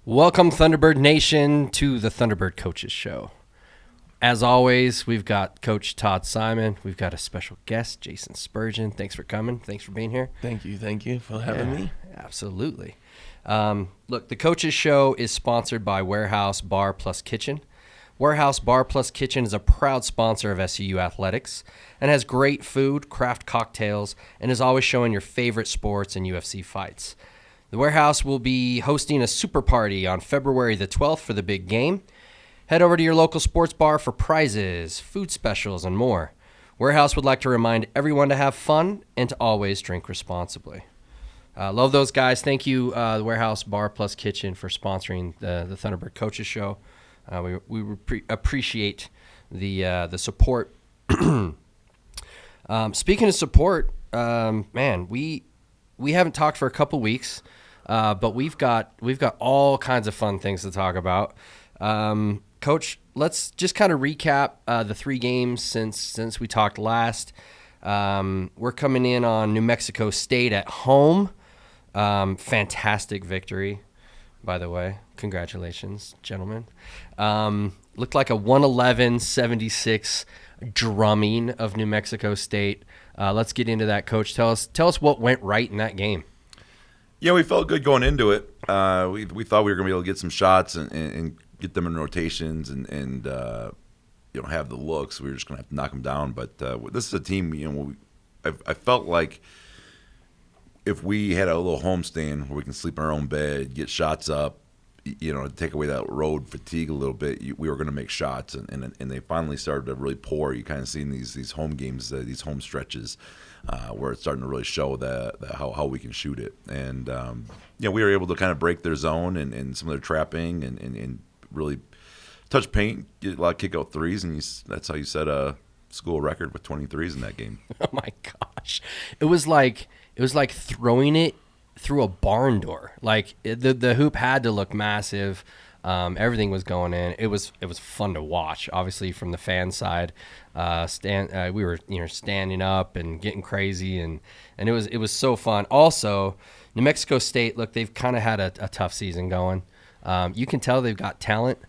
Welcome, Thunderbird Nation, to the Thunderbird Coaches Show. As always, we've got Coach Todd Simon. We've got a special guest, Jason Spurgin. Thanks for coming. Thanks for being here. Thank you for having me. Absolutely. Look, the Coaches Show is sponsored by Warehouse Bar Plus Kitchen. Warehouse Bar Plus Kitchen is a proud sponsor of SUU Athletics and has great food, craft cocktails, and is always showing your favorite sports and UFC fights. The Warehouse will be hosting a super party on February the 12th for the big game. Head over to your local sports bar for prizes, food specials, and more. Warehouse would like to remind everyone to have fun and to always drink responsibly. Love those guys. Thank you, the Warehouse Bar Plus Kitchen, for sponsoring the Thunderbird Coaches Show. We appreciate the support. Speaking of support, man, we haven't talked for a couple weeks. But we've got all kinds of fun things to talk about. Coach, let's just kind of recap the 3 games since we talked last. We're coming in on New Mexico State at home. Fantastic victory, by the way. Congratulations, gentlemen. Looked like a 111-76 drumming of New Mexico State. Let's get into that, Coach. Tell us what went right in that game. Yeah, we felt good going into it. We thought we were going to be able to get some shots and get them in rotations and have the looks. We were just going to have to knock them down. But this is a team, I felt like if we had a little homestand where we can sleep in our own bed, get shots up, to take away that road fatigue a little bit, we were going to make shots. And they finally started to really pour. You kind of seen these home games, these home stretches, where it's starting to really show how we can shoot it. And, we were able to kind of break their zone and some of their trapping and really touch paint, get a lot of kick-out threes, and that's how you set a school record with 23s in that game. Oh, my gosh. It was like throwing it through a barn door. Like, the hoop had to look massive. Everything was going in. It was fun to watch. Obviously, from the fan side, we were standing up and getting crazy, and it was so fun. Also, New Mexico State, look, they've kind of had a tough season going. You can tell they've got talent.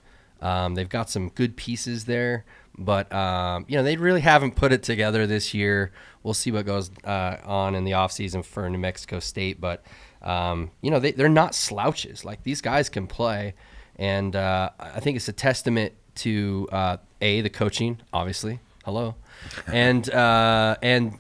They've got some good pieces there, but they really haven't put it together this year. We'll see what goes on in the offseason for New Mexico State, but they're not slouches. Like, these guys can play. And I think it's a testament to the coaching, obviously. Hello, and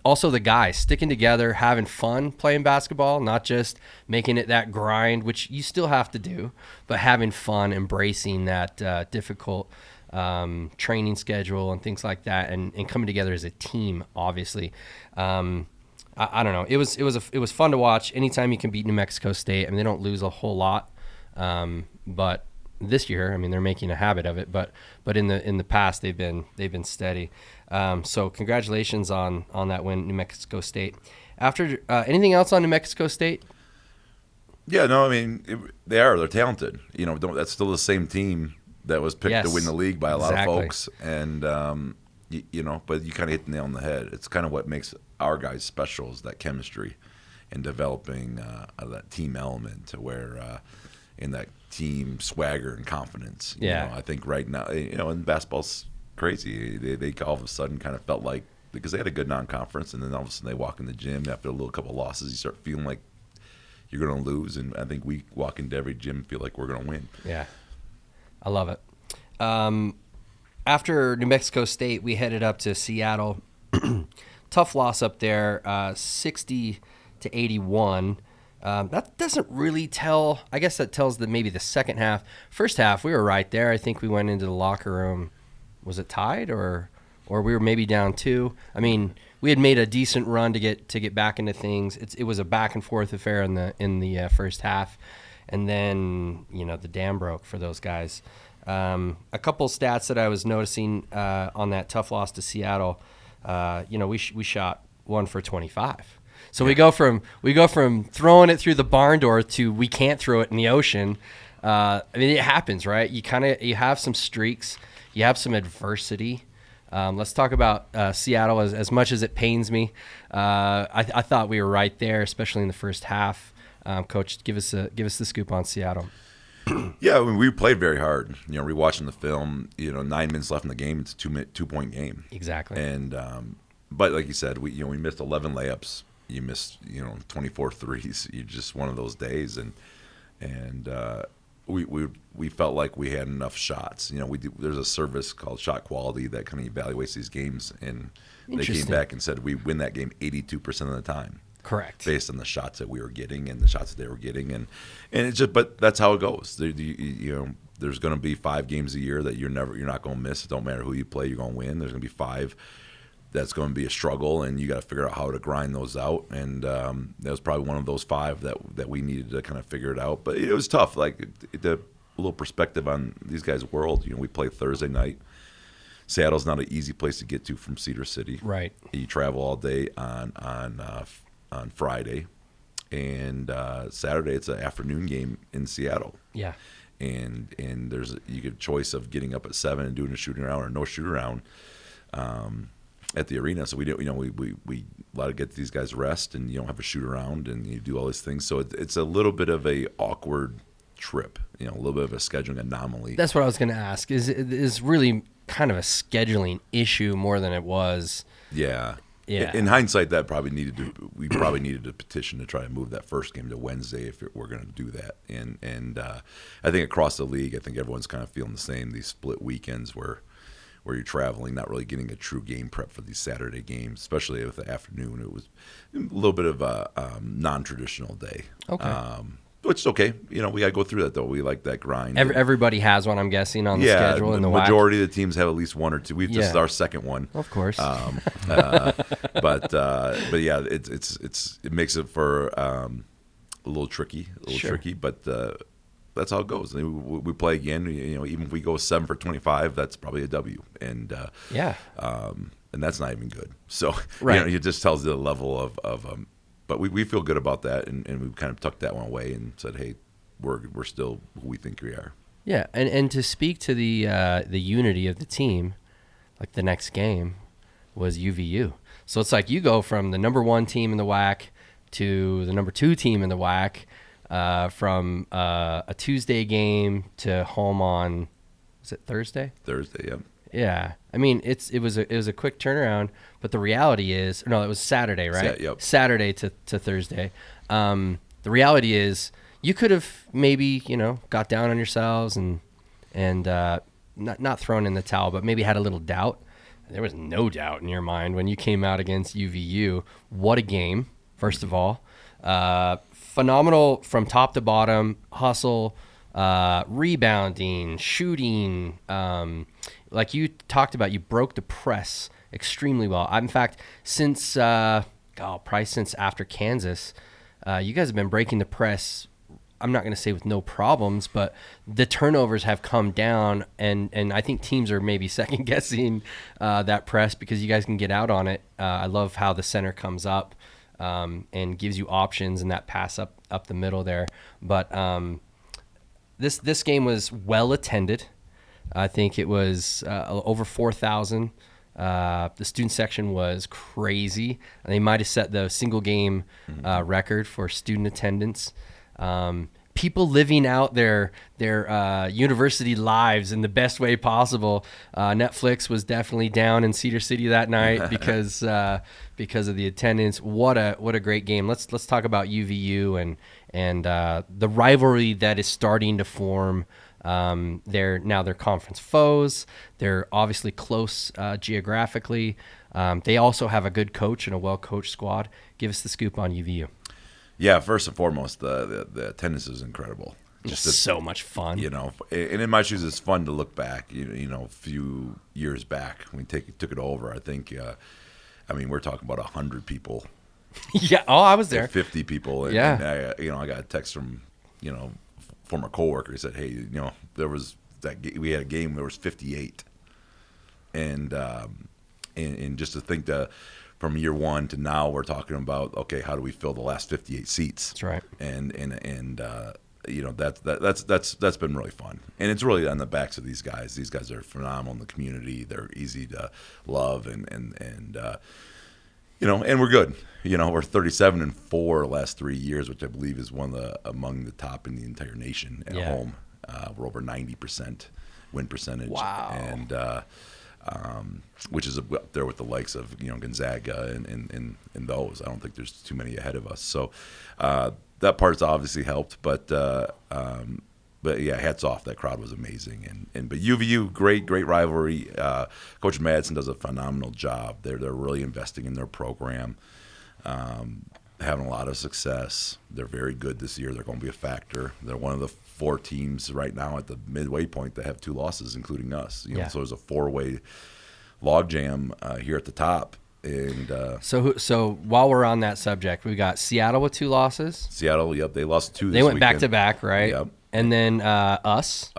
also the guys sticking together, having fun playing basketball, not just making it that grind, which you still have to do, but having fun, embracing that difficult training schedule and things like that, and coming together as a team. Obviously, I don't know. It was fun to watch. Anytime you can beat New Mexico State, I mean, they don't lose a whole lot, but this year, I mean, they're making a habit of it, but in the past they've been steady. So congratulations on that win, New Mexico State. After anything else on New Mexico State? Yeah, no, I mean they're talented. That's still the same team that was picked to win the league by a lot of folks, and but you kind of hit the nail on the head. It's kind of what makes our guys special is that chemistry and developing that team element to where. In that team swagger and confidence. Yeah. I think right now, and basketball's crazy. They all of a sudden kind of felt like, because they had a good non-conference, and then all of a sudden they walk in the gym after a couple of losses, you start feeling like you're going to lose. And I think we walk into every gym and feel like we're going to win. Yeah. I love it. After New Mexico State, we headed up to Seattle. Tough loss up there, 60-81. That doesn't really tell. I guess that tells maybe the second half. First half, we were right there. I think we went into the locker room. Was it tied or we were maybe down 2? I mean, we had made a decent run to get back into things. It was a back and forth affair in the first half, and then the dam broke for those guys. A couple stats that I was noticing on that tough loss to Seattle. We shot 1 for 25. So we go from throwing it through the barn door to we can't throw it in the ocean. I mean, it happens, right? You have some streaks, you have some adversity. Let's talk about Seattle. As much as it pains me, I thought we were right there, especially in the first half. Coach, give us the scoop on Seattle. Yeah, I mean, we played very hard. Rewatching the film, 9 minutes left in the game. It's a 2-point game. Exactly. And but like you said, we missed 11 layups. You missed 24 threes. You just one of those days, and we felt like we had enough shots. There's a service called Shot Quality that kind of evaluates these games, and they came back and said we win that game 82% of the time. Correct. Based on the shots that we were getting and the shots that they were getting, and it's just, but that's how it goes. There's going to be 5 games a year that you're not going to miss. It don't matter who you play, you're going to win. There's going to be 5 that's going to be a struggle, and you got to figure out how to grind those out. And that was probably one of those 5 that we needed to kind of figure it out. But it was tough. Like a little perspective on these guys' world. We play Thursday night. Seattle's not an easy place to get to from Cedar City. Right. You travel all day on Friday, and Saturday it's an afternoon game in Seattle. Yeah. And you get a choice of getting up at 7 and doing a shooting around or no shoot around at the arena. So we let it get these guys rest, and you don't have a shoot around, and you do all these things. So it's a little bit of a awkward trip, a little bit of a scheduling anomaly. That's what I was going to ask. Is really kind of a scheduling issue more than it was. Yeah. Yeah. In hindsight, we probably needed a petition to try to move that first game to Wednesday if we're going to do that. And I think across the league, I think everyone's kind of feeling the same. These split weekends where you're traveling, not really getting a true game prep for these Saturday games, especially with the afternoon. It was a little bit of a non-traditional day. Okay. Which is okay. We got to go through that, though. We like that grind. Everybody has one, I'm guessing, on the schedule. Yeah, in the WAC. majority of the teams have at least one or two. This is our second one. Of course. But yeah, it makes it for a little tricky, but that's how it goes. We play again. Even if we go 7 for 25, that's probably a W. And and that's not even good. So right. It just tells you the level of but we feel good about that, and we kind of tucked that one away and said, hey, we're still who we think we are. Yeah, and to speak to the unity of the team, like the next game was UVU. So it's like you go from the number 1 team in the WAC to the number 2 team in the WAC, from a Tuesday game to home on, was it Thursday? Thursday, yeah. Yeah, I mean it was a quick turnaround, but the reality is, no, it was Saturday, right? Yep. Saturday to Thursday. The reality is, you could have maybe got down on yourselves and not thrown in the towel, but maybe had a little doubt. There was no doubt in your mind when you came out against UVU. What a game! First of all, phenomenal from top to bottom, hustle, rebounding, shooting. Like you talked about, you broke the press extremely well. In fact, probably since after Kansas, you guys have been breaking the press. I'm not going to say with no problems, but the turnovers have come down, and I think teams are maybe second guessing that press because you guys can get out on it. I love how the center comes up and gives you options and that pass up the middle there. But this game was well attended. I think it was over 4,000. The student section was crazy. They might have set the single game record for student attendance. People living out their university lives in the best way possible. Netflix was definitely down in Cedar City that night because of the attendance. What a great game. Let's talk about UVU and the rivalry that is starting to form. They're conference foes. They're obviously close geographically. They also have a good coach and a well-coached squad. Give us the scoop on UVU. Yeah, first and foremost, the attendance is incredible. Just so much fun. And in my shoes, it's fun to look back. A few years back when we took it over, I think. We're talking about 100 people. Yeah. Oh, I was there. 50 people. And I got a text from former coworker. He said, "Hey, there was we had a game. There was 58, and just to think that from year one to now, we're talking about okay, how do we fill the last 58 seats? That's right. And that's been really fun, and it's really on the backs of these guys. These guys are phenomenal in the community. They're easy to love, and we're good. We're 37-4 the last 3 years, which I believe is among the top in the entire nation at home. We're over 90% win percentage. Wow. And which is up there with the likes of Gonzaga and those. I don't think there's too many ahead of us. So that part's obviously helped, but yeah, hats off. That crowd was amazing. But UVU, great rivalry. Coach Madsen does a phenomenal job. They're really investing in their program, having a lot of success. They're very good this year. They're going to be a factor. They're one of the 4 teams right now at the midway point that have 2 losses, including us. So there's a 4-way logjam here at the top. And so while we're on that subject, we got Seattle with 2 losses. Seattle, yep, they lost 2 this They went weekend. back to back, right? Yep. And then us.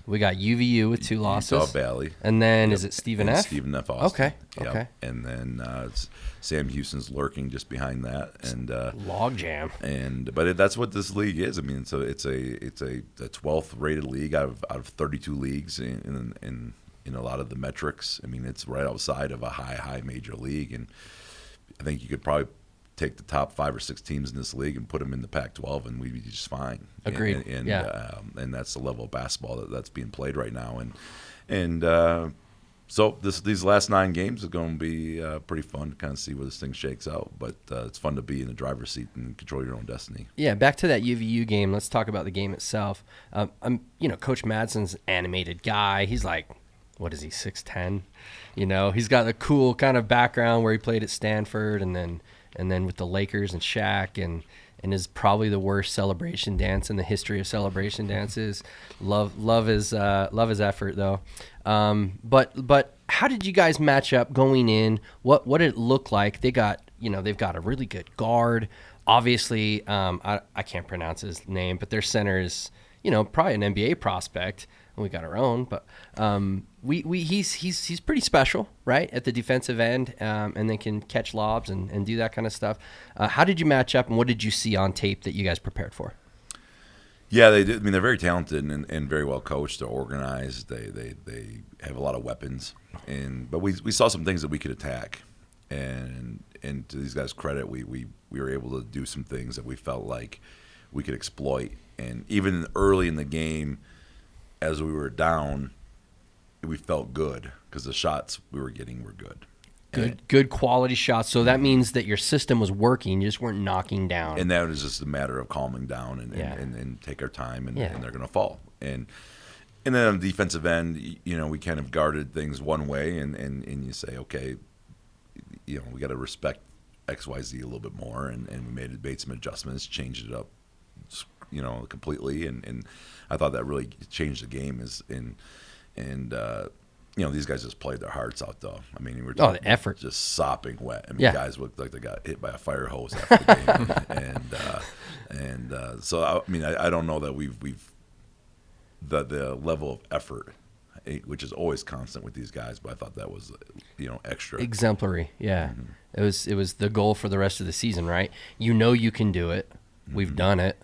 We got UVU with 2 losses. Utah Valley. And then is it Stephen F? Stephen F. Austin. Okay. Yep. And then it's Sam Houston's lurking just behind that. And logjam. But that's what this league is. I mean, so it's a 12th rated league out of 32 leagues in a lot of the metrics. I mean, it's right outside of a high major league, and I think you could probably take the top 5 or 6 teams in this league and put them in the Pac-12, and we'd be just fine. Agreed. And that's the level of basketball that's being played right now. So these last 9 games are going to be pretty fun to kind of see where this thing shakes out. But it's fun to be in the driver's seat and control your own destiny. Yeah. Back to that UVU game. Let's talk about the game itself. Coach Madsen's an animated guy. He's like, what is he, 6'10"? He's got a cool kind of background where he played at Stanford and then with the Lakers and Shaq and is probably the worst celebration dance in the history of celebration dances. Love his effort though. But how did you guys match up going in? What did it look like? They've got a really good guard. Obviously, I can't pronounce his name, but their center is probably an NBA prospect. We got our own, but he's pretty special, right, at the defensive end, and they can catch lobs and do that kind of stuff. How did you match up, and what did you see on tape that you guys prepared for? Yeah, they did. I mean, they're very talented and very well coached. They're organized. They have a lot of weapons, but we saw some things that we could attack, and to these guys' credit, we were able to do some things that we felt like we could exploit, and even early in the game, as we were down, we felt good because the shots we were getting were good. Good quality shots. So that means that your system was working. You just weren't knocking down. And that was just a matter of calming down and take our time, and they're going to fall. And then on the defensive end, we kind of guarded things one way, and you say, okay, we got to respect XYZ a little bit more, and we made some adjustments, changed it up, completely, and I thought that really changed the game. These guys just played their hearts out, though. I mean, we're the effort, just sopping wet. I mean, guys looked like they got hit by a fire hose after the game, so I don't know that we've the level of effort, which is always constant with these guys, but I thought that was extra exemplary. Yeah, mm-hmm. It was the goal for the rest of the season, right? You can do it. We've done it.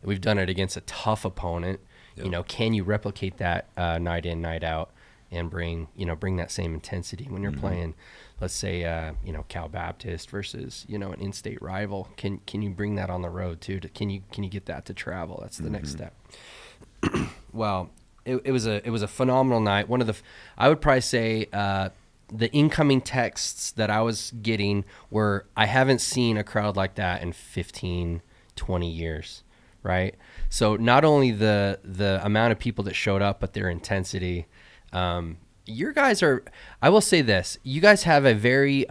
We've done it against a tough opponent. Yep. Can you replicate that night in, night out, and bring that same intensity when you're playing, let's say, Cal Baptist versus an in-state rival? Can you bring that on the road too? Can you get that to travel? That's the next step. Well, it was a phenomenal night. One of the, I would probably say, the incoming texts that I was getting were, I haven't seen a crowd like that in 15, 20 years. Right. So not only the amount of people that showed up, but their intensity. Your guys are, I will say this, you guys have a very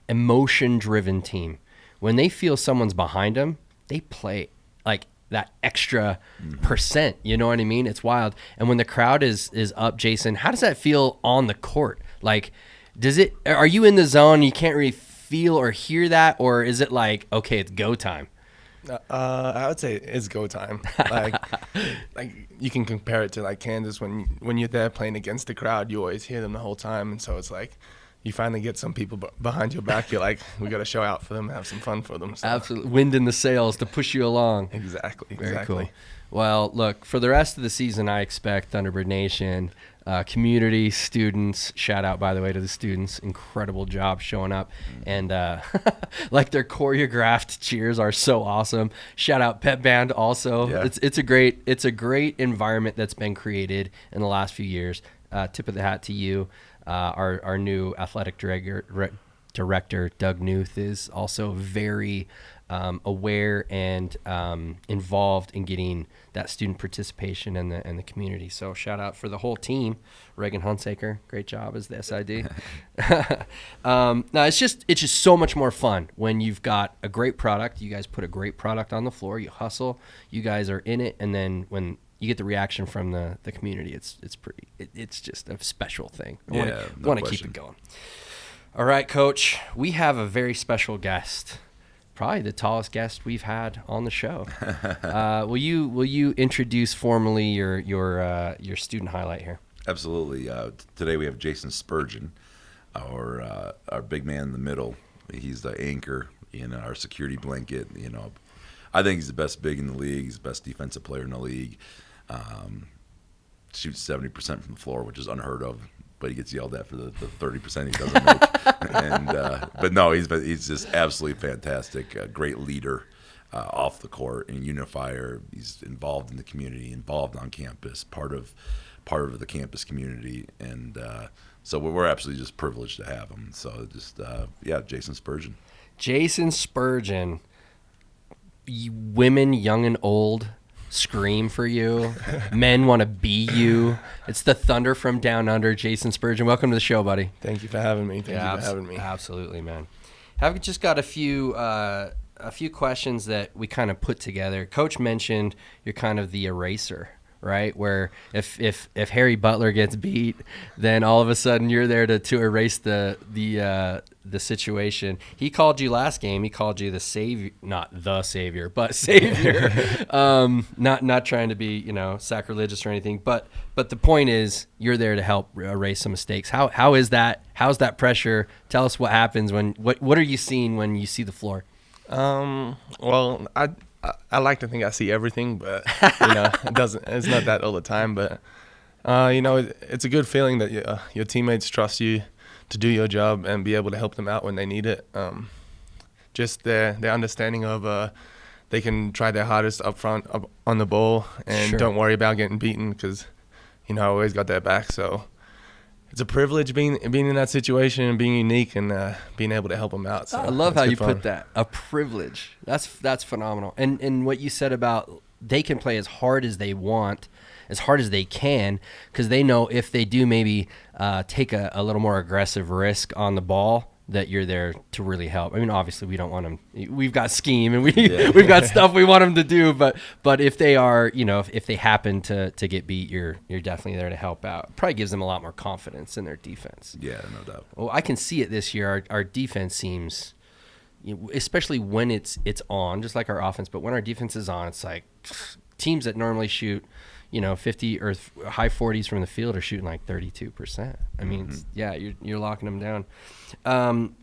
emotion driven team. When they feel someone's behind them, they play like that extra percent. You know what I mean? It's wild. And when the crowd is up, Jason, how does that feel on the court? Like, are you in the zone and you can't really feel or hear that? Or is it like, okay, it's go time? I would say it's go time. Like you can compare it to like Kansas when you're there playing against the crowd, you always hear them the whole time, and so it's like you finally get some people behind your back. You're like, we got to show out for them, have some fun for them. So. Absolutely. Wind in the sails to push you along. Exactly. Very cool. Well, look, for the rest of the season, I expect Thunderbird Nation, community, students, shout out, by the way, to the students. Incredible job showing up. And like their choreographed cheers are so awesome. Shout out Pep Band also. Yeah. It's a great environment that's been created in the last few years. Tip of the hat to you. Our new athletic director, Doug Newth, is also very aware and involved in getting that student participation in the community. So shout out for the whole team. Reagan Hunsaker, great job as the SID. No, it's just so much more fun when you've got a great product. You guys put a great product on the floor. You hustle. You guys are in it, and then when you get the reaction from the community, it's just a special thing. I want to keep it going. All right, Coach, we have a very special guest. Probably the tallest guest we've had on the show. Will you introduce formally your student highlight here? Absolutely. Today we have Jason Spurgin, our big man in the middle. He's the anchor, our security blanket. I think he's the best big in the league. He's the best defensive player in the league. Shoots 70% from the floor, which is unheard of. But he gets yelled at for the 30% he doesn't make. But no, he's just absolutely fantastic. A great leader off the court and unifier. He's involved in the community, involved on campus, part of the campus community, and so we're absolutely just privileged to have him. So just Jason Spurgin. Jason Spurgin. Women, young and old, scream for you. Men want to be you. It's the Thunder from Down Under, Jason Spurgin. Welcome to the show, buddy. Thank you for having me. Thank you for having me. Absolutely, man. Have just got a few questions that we kind of put together. Coach mentioned you're kind of the eraser, right? Where if Harry Butler gets beat, then all of a sudden you're there to erase the situation. He called you last game. He called you the savior, not the savior, but savior. Not trying to be sacrilegious or anything. But the point is you're there to help erase some mistakes. How is that? How's that pressure? Tell us what happens what are you seeing when you see the floor? Well, I like to think I see everything, but it's not that all the time. But it's a good feeling that your teammates trust you to do your job and be able to help them out when they need it. Just their understanding of they can try their hardest up front up on the ball and Sure. Don't worry about getting beaten because I always got their back. So it's a privilege being in that situation and being unique and being able to help them out. So I love how you fun. put that. A privilege. That's phenomenal. And what you said about they can play as hard as they want, as hard as they can, because they know if they do maybe take a little more aggressive risk on the ball, that you're there to really help. I mean, obviously we don't want them. We've got scheme and we've got stuff we want them to do. But if they are, if they happen to get beat, you're definitely there to help out. Probably gives them a lot more confidence in their defense. Yeah, no doubt. Well, I can see it this year. Our defense seems, especially when it's on, just like our offense. But when our defense is on, it's like teams that normally shoot, 50 or high 40s from the field are shooting like 32%. I mean, you're locking them down.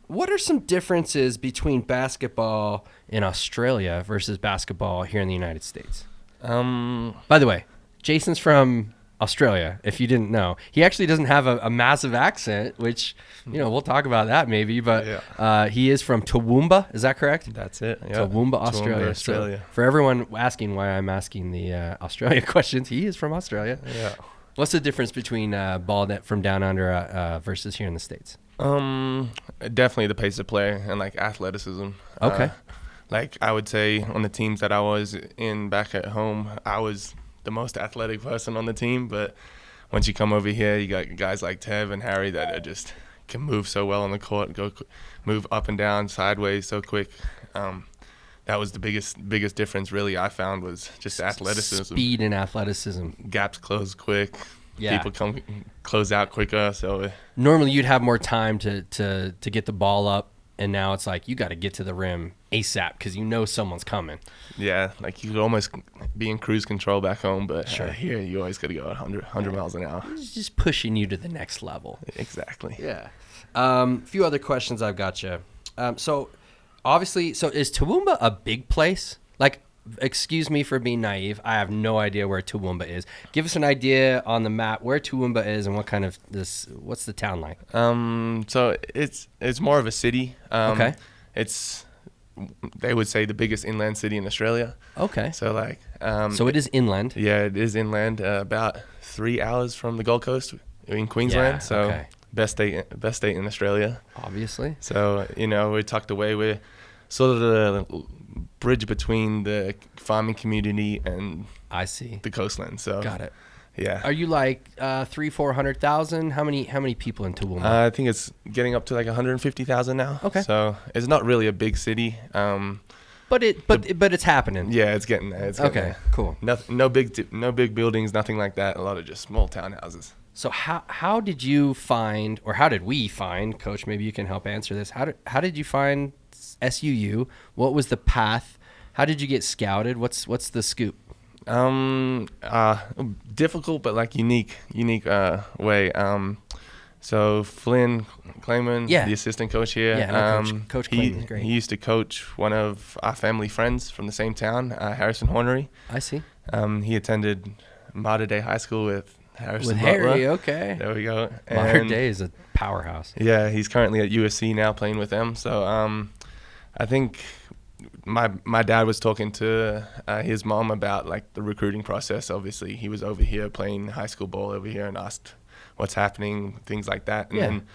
What are some differences between basketball in Australia versus basketball here in the United States? By the way, Jason's from Australia, if you didn't know. He actually doesn't have a massive accent, which, we'll talk about that maybe, but he is from Toowoomba, is that correct? That's it. Yeah. Toowoomba, Australia. So for everyone asking why I'm asking the Australia questions, he is from Australia. Yeah. What's the difference between ball net from down under versus here in the States? Definitely the pace of play and like athleticism. Okay. Like I would say on the teams that I was in back at home, I was the most athletic person on the team, but once you come over here, you got guys like Tev and Harry that are just can move so well on the court, move up and down, sideways so quick. That was the biggest difference really I found was just athleticism. Speed and athleticism. Gaps close quick. Yeah. People close out quicker. So normally you'd have more time to get the ball up and now it's like you got to get to the rim ASAP because you know someone's coming. Yeah, like you could almost be in cruise control back home, but Sure. here you always got to go 100 miles an hour. It's just pushing you to the next level. Exactly. Yeah. A few other questions I've got you. So obviously, is Toowoomba a big place? Like, excuse me for being naive. I have no idea where Toowoomba is. Give us an idea on the map where Toowoomba is and what's the town like? So it's more of a city. Okay. It's, they would say, the biggest inland city in Australia. Okay. So like, So it is inland. yeah, it is inland, about 3 hours from the Gold Coast in Queensland. Yeah, So okay. best state in Australia. Obviously. So, we're tucked away. We're sort of the bridge between the farming community and I see. the coastline. So Got it. yeah. Are you like 300,000-400,000? How many people in Toowoomba? I think it's getting up to like 150,000 now. Okay. So it's not really a big city. But it's happening. Yeah, it's getting there. It's getting Okay. there. Cool. No big buildings, nothing like that. A lot of just small townhouses. So how did you find, or how did we find, Coach? Maybe you can help answer this. How did you find SUU? What was the path? How did you get scouted? What's the scoop? Difficult but like unique way. So Flynn Clayman, Yeah. the assistant coach here, Yeah, no, Coach Clayman's great. He used to coach one of our family friends from the same town, Harrison Hornery. I see. He attended Mater Dei High School with Harrison With Butler. Harry, okay. There we go. Modern And, Day is a powerhouse. yeah, he's currently at USC now playing with them. So I think my dad was talking to his mom about like the recruiting process. Obviously, he was over here playing high school ball over here and asked what's happening, things like that. And then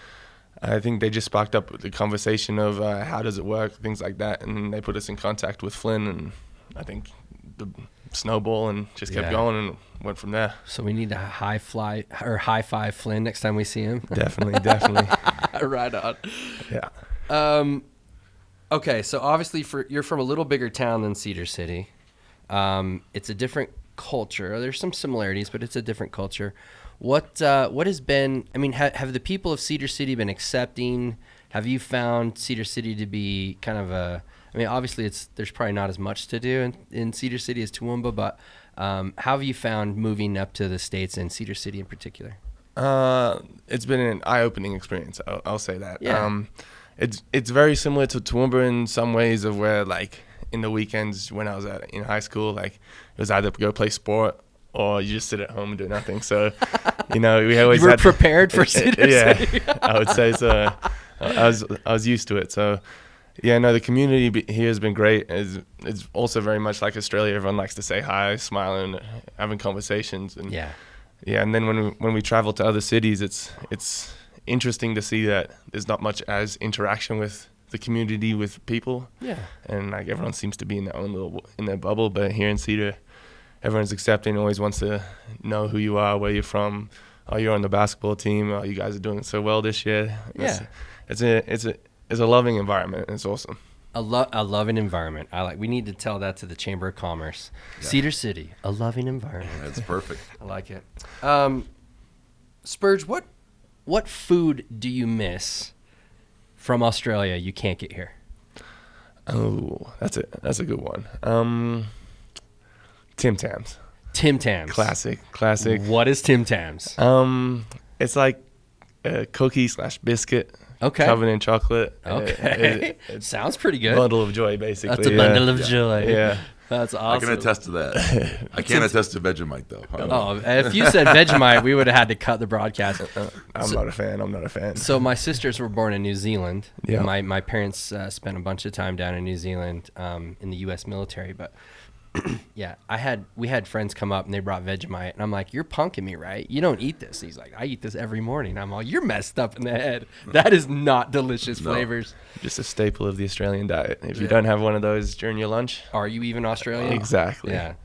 I think they just sparked up the conversation of how does it work, things like that. And they put us in contact with Flynn, and I think the snowball and just kept Yeah. going and went from there. So we need to high five Flynn next time we see him. Definitely. Right on. Yeah. Okay, so obviously you're from a little bigger town than Cedar City. It's a different culture. There's some similarities, but it's a different culture. What has been? I mean, have the people of Cedar City been accepting? Have you found Cedar City to be kind of a? I mean, obviously there's probably not as much to do in Cedar City as Toowoomba, but how have you found moving up to the States and Cedar City in particular? It's been an eye-opening experience. I'll say that. Yeah. It's very similar to Toowoomba in some ways, of where like in the weekends when I was in high school, like it was either go play sport or you just sit at home and do nothing. So, we always You were had prepared for Cedar City. Yeah, I would say so. I was used to it. So, yeah, no, the community here has been great. It's also very much like Australia. Everyone likes to say hi, smiling, having conversations, and Yeah. yeah. And then when we travel to other cities, it's interesting to see that there's not much as interaction with the community, with people. Yeah. And like everyone seems to be in their bubble. But here in Cedar, everyone's accepting, always wants to know who you are, where you're from. Oh, you're on the basketball team. Oh, you guys are doing so well this year. Yeah. It's a loving environment. It's awesome. A loving environment. We need to tell that to the Chamber of Commerce. Yeah. Cedar City, a loving environment. That's perfect. I like it. Spurge, what food do you miss from Australia you can't get here? Oh, that's a good one. Tim Tams. Tim Tams. Classic. What is Tim Tams? It's like a cookie / biscuit. Okay. Covered in chocolate. Okay. It's Sounds pretty good. bundle of joy, basically. That's a bundle of joy. Yeah. That's I awesome. can attest to that. I can't attest to Vegemite though. Oh, if you said Vegemite, we would have had to cut the broadcast. I'm not a fan. So my sisters were born in New Zealand. Yeah. My parents spent a bunch of time down in New Zealand in the U.S. military. But yeah, we had friends come up and they brought Vegemite, and I'm like, "You're punking me, right? You don't eat this." He's like, "I eat this every morning." I'm all, "You're messed up in the head. That is not delicious flavors." Just a staple of the Australian diet. If you don't have one of those during your lunch, Are you even Australian? exactly. Yeah.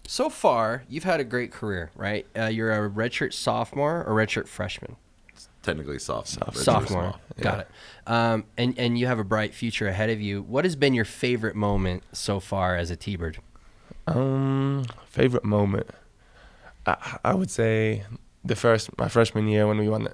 So far, you've had a great career, right? You're a redshirt sophomore or redshirt freshman? Technically sophomore. Got it. And you have a bright future ahead of you. What has been your favorite moment so far as a T-Bird? Favorite moment. I would say my freshman year when we won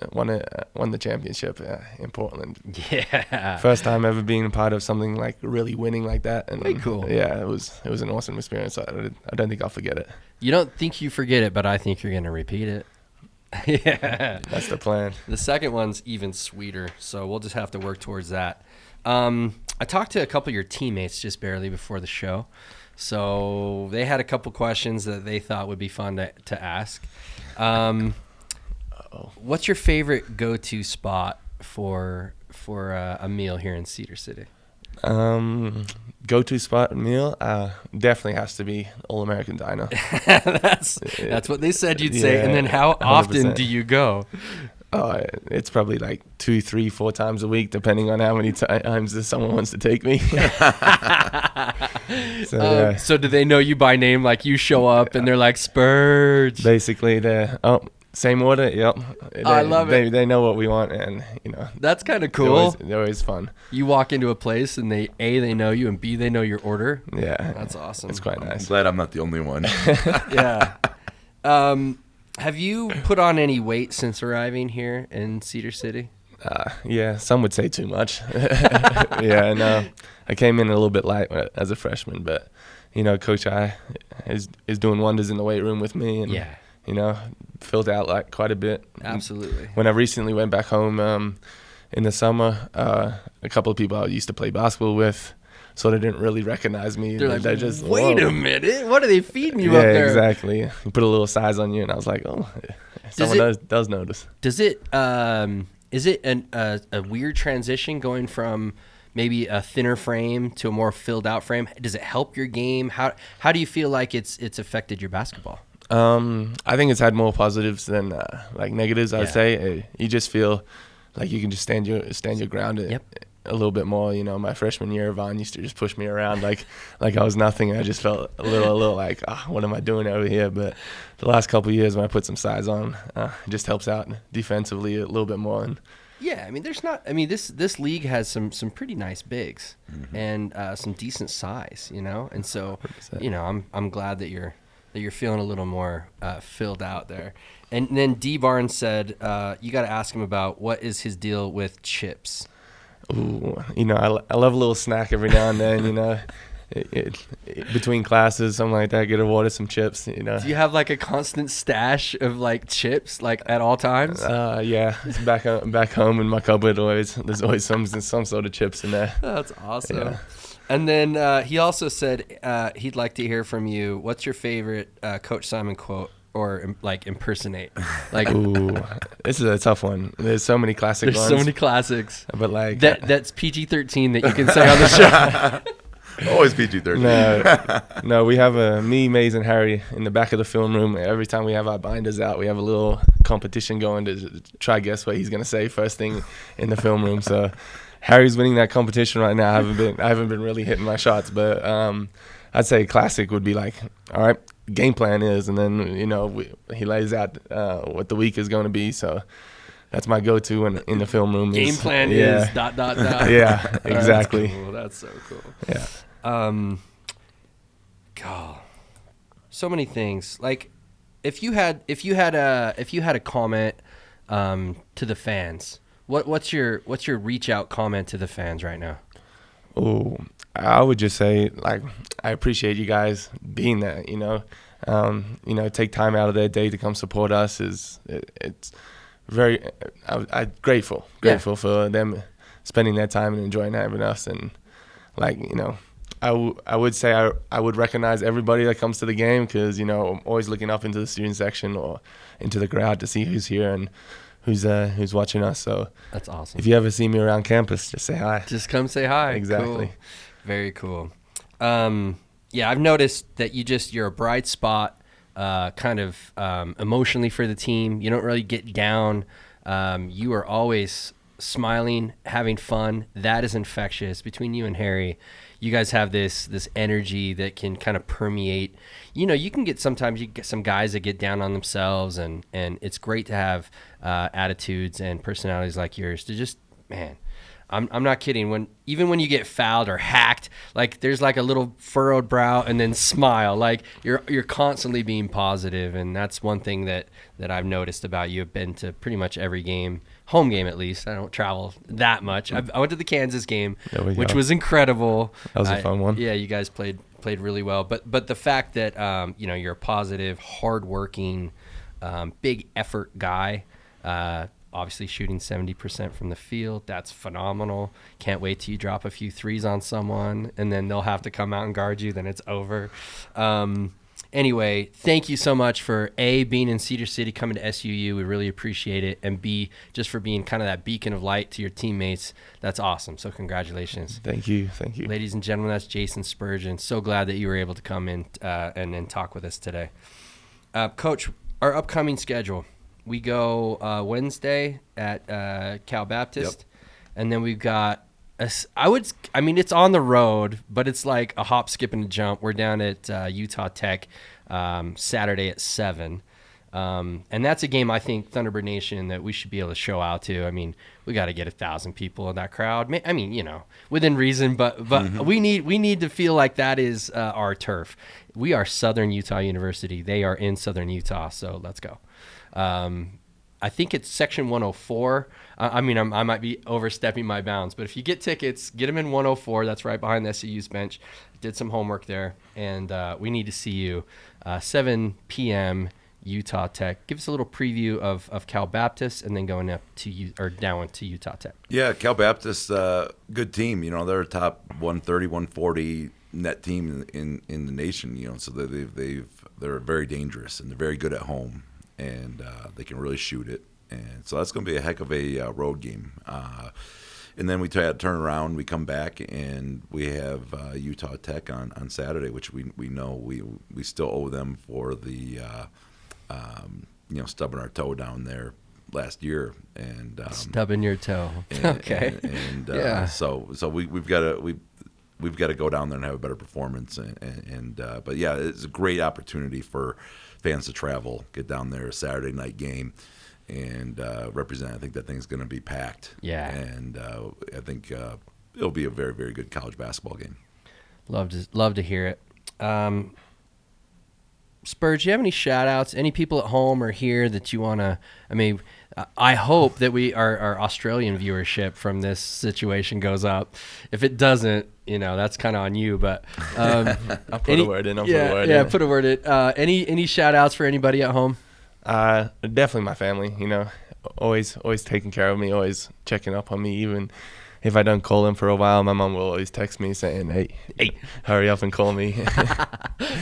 the championship in Portland. Yeah. First time ever being a part of something like really winning like that. And Way cool. Yeah, it was an awesome experience. I don't think I'll forget it. You don't think you forget it, but I think you're going to repeat it. Yeah. That's the plan. The second one's even sweeter, so we'll just have to work towards that. I talked to a couple of your teammates just barely before the show, so they had a couple questions that they thought would be fun to ask. What's your favorite go-to spot for a meal here in Cedar City? Go-to spot meal definitely has to be All American Diner. That's what they said you'd say. And then how often 100%. do you go? It's probably like 2, 3, 4 times a week, depending on how many times someone wants to take me. So do they know you by name? Like you show up and they're like, Spurge. Basically, they're same order. Yep. I love it. They know what we want, and That's kind of cool. They're always fun. You walk into a place and they know you, and B, they know your order. Yeah, That's awesome. It's quite I'm nice. glad I'm not the only one. Yeah. Have you put on any weight since arriving here in Cedar City? Yeah, some would say too much. Yeah, no, I came in a little bit light as a freshman, but Coach I is doing wonders in the weight room with me, and filled out like quite a bit. Absolutely. When I recently went back home in the summer, a couple of people I used to play basketball with sort of didn't really recognize me. They're like, just, wait whoa. a minute, what are they feeding you Yeah, up there? exactly. You put a little size on you, and I was like, oh, someone does notice. Does it is it a weird transition going from maybe a thinner frame to a more filled out frame? Does it help your game? How do you feel like it's affected your basketball? I think it's had more positives than like negatives. I'd Yeah. say you just feel like you can just stand your ground a little bit more. My freshman year, Vaughn used to just push me around like I was nothing. And I just felt a little like, what am I doing over here? But the last couple of years when I put some size on, it just helps out defensively a little bit more. And Yeah, this league has some pretty nice bigs and some decent size, and so 100%. I'm glad that you're feeling a little more filled out there. And then D Barnes said you got to ask him about what is his deal with chips. Ooh, I love a little snack every now and then. Between classes, something like that. Get a water, some chips. Do you have like a constant stash of like chips like at all times? Yeah, it's back home in my cupboard. There's always some sort of chips in there. That's awesome. Yeah. And then he also said he'd like to hear from you. What's your favorite Coach Simon quote or like impersonate? Like, Ooh, this is a tough one. There's so many classic there's ones. so many classics. But like That's PG-13 that you can say on the show. Always PG-13. No, we have me, Maze, and Harry in the back of the film room. Every time we have our binders out, we have a little competition going to try guess what he's gonna say first thing in the film room. So Harry's winning that competition right now. I haven't been really hitting my shots, but I'd say classic would be like, all right, game plan is, and then he lays out what the week is going to be. So that's my go-to in the film room. Game plan is ... Yeah, exactly. That's cool. That's so cool. Yeah. God, so many things. Like, if you had a comment to the fans, what's your reach out comment to the fans right now? Oh, I would just say, like, I appreciate you guys being there. Take time out of their day to come support us. It's very I'm grateful for them spending their time and enjoying having us. And like, I would say I would recognize everybody that comes to the game because I'm always looking up into the student section or into the crowd to see who's here and who's watching us. So that's awesome. If you ever see me around campus, just say hi. Just come say hi. Exactly. Cool. Very cool. Yeah, I've noticed that you're a bright spot, kind of emotionally for the team. You don't really get down. You are always smiling, having fun. That is infectious. Between you and Harry, you guys have this energy that can kind of permeate. You can get some guys that get down on themselves, and it's great to have attitudes and personalities like yours to just, man. I'm not kidding. Even when you get fouled or hacked, like there's like a little furrowed brow and then smile. Like you're constantly being positive, and that's one thing that I've noticed about you. I've been to pretty much every game, home game at least. I don't travel that much. I went to the Kansas game, which was incredible. That was a fun one. Yeah, you guys played really well. But the fact that you're a positive, hardworking, big effort guy. Obviously shooting 70% from the field. That's phenomenal. Can't wait till you drop a few threes on someone and then they'll have to come out and guard you. Then it's over. Anyway, thank you so much for A, being in Cedar City, coming to SUU. We really appreciate it. And B, just for being kind of that beacon of light to your teammates. That's awesome. So congratulations. Thank you. Ladies and gentlemen, that's Jason Spurgin. So glad that you were able to come in and talk with us today. Coach, our upcoming schedule. We go Wednesday at Cal Baptist, and then we've got it's on the road, but it's like a hop, skip, and a jump. We're down at Utah Tech Saturday at 7, and that's a game I think Thunderbird Nation that we should be able to show out to. I mean, we got to get 1,000 people in that crowd. I mean, within reason, but we need to feel like that is our turf. We are Southern Utah University. They are in Southern Utah, so let's go. I think it's section 104. I might be overstepping my bounds, but if you get tickets, get them in 104. That's right behind the SCU's bench. Did some homework there, and we need to see you. 7 p.m. Utah Tech. Give us a little preview of Cal Baptist, and then going up to down to Utah Tech. Yeah, Cal Baptist, good team. They're a top 130, 140 net team in the nation. So they're very dangerous and they're very good at home. And they can really shoot it. And so that's going to be a heck of a road game. And then we turn around, we come back, and we have Utah Tech on Saturday, which we know we still owe them for the stubbing our toe down there last year. And stubbing your toe. Okay. Yeah. So we've got to go down there and have a better performance. But yeah, it's a great opportunity for fans to travel, get down there, a Saturday night game, and represent. I think that thing's going to be packed. Yeah. And I think it'll be a very, very good college basketball game. Love to hear it. Spurge, do you have any shout-outs? Any people at home or here that you want to – I hope that our Australian viewership from this situation goes up. If it doesn't, that's kind of on you. But I'll put a word in. Put a word in. Any shout-outs for anybody at home? Definitely my family. Always taking care of me, always checking up on me. Even if I don't call them for a while, my mom will always text me saying, "Hey, hurry up and call me."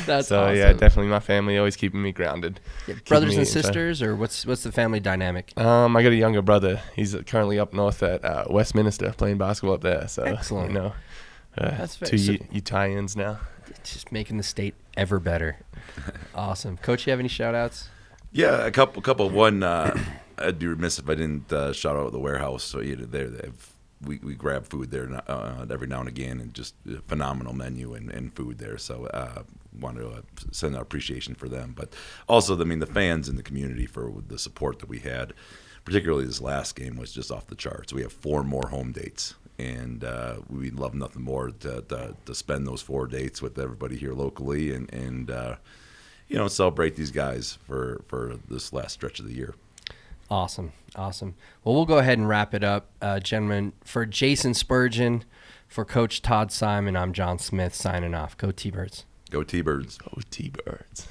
That's so awesome. Yeah, definitely my family, always keeping me grounded. Brothers and sisters, or what's the family dynamic? I got a younger brother. He's currently up north at Westminster playing basketball up there. So excellent. That's two Utahns now. Just making the state ever better. Awesome. Coach, you have any shout-outs? Yeah, a couple. One, I'd be remiss if I didn't shout out the warehouse. So we grab food there every now and again, and just a phenomenal menu and food there. So want to send our appreciation for them, but also the fans in the community for the support that we had. Particularly this last game was just off the charts. We have 4 more home dates, and we'd love nothing more to spend those 4 dates with everybody here locally and celebrate these guys for this last stretch of the year. Awesome. Well, we'll go ahead and wrap it up, gentlemen. For Jason Spurgin, for Coach Todd Simon, I'm Jon Smith signing off. Go T-Birds. Go T-Birds. Go T-Birds.